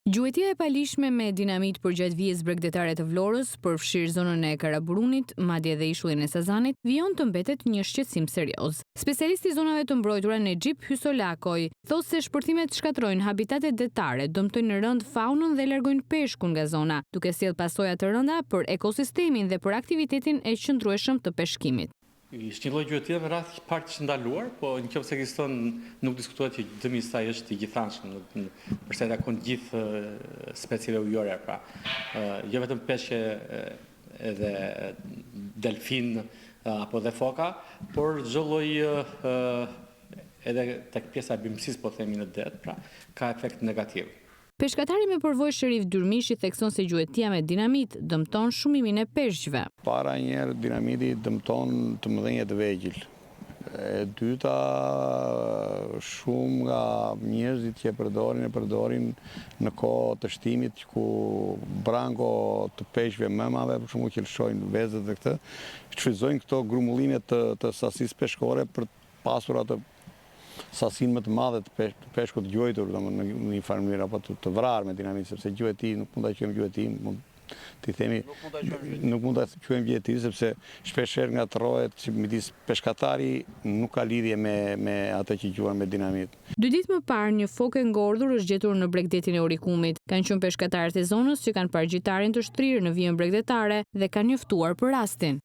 Gjuetja e palishme me dinamit përgjatë vijës bregdetare të Vlorës, përfshirë zonën e Karaburunit, madje edhe ishullin e Sazanit, vijon të mbetet një shqetësim serioz. Specialisti i zonave të mbrojtura Nexhip Hysolakoj thosë se shpërtimet shkatrojnë habitatet detare, dëmtojnë rënd faunën dhe largojnë peshkun nga zona, duke sjellë pasoja të rënda për ekosistemin dhe për aktivitetin e qëndrueshëm të peshkimit. Ishte një lloj gjuetie me radhë pak të ndaluar, po nëse ekziston nuk diskutohet që dëmi i saj është i gjithanshëm, përsa i takon gjithë specieve ujore, pra. Jo vetëm peshqe edhe delfin apo dhe foka, por çdo lloj edhe tek pjesa e bimësisë, po themi në det, pra ka efekt negativ. Peshkatari me përvojë Sherif Dyrmishi thekson se gjuetia me dinamit dëmton shumimin e peshqve. Para njerë dinamiti dëmton të mëdhenjet e vegjël. E dyta, shumë nga njerëzit që e përdorin në kohë të shtimit ku brango të peshqve mëmave, për shumë që lëshojnë vezët dhe këtë, shfrytëzojnë këto grumullime të sasisë peshkore për pasur atë sasinë më të madhe të peshkut gjuetur në një farë mënyrë apo të vrarë me dinamit, sepse gjueti nuk mund ta quajmë gjueti, nuk mund ta quajmë gjueti, sepse shpeshherë ngatërrohet që midis peshkatari nuk ka lidhje me atë që quhen me dinamit. 2 ditë më parë një fokë e ngordhur është gjetur në bregdetin e Orikumit. Kanë qenë peshkatarët e zonës që kanë parë gjitarin të shtrirë në vijën bregdetare dhe kanë njoftuar për rastin.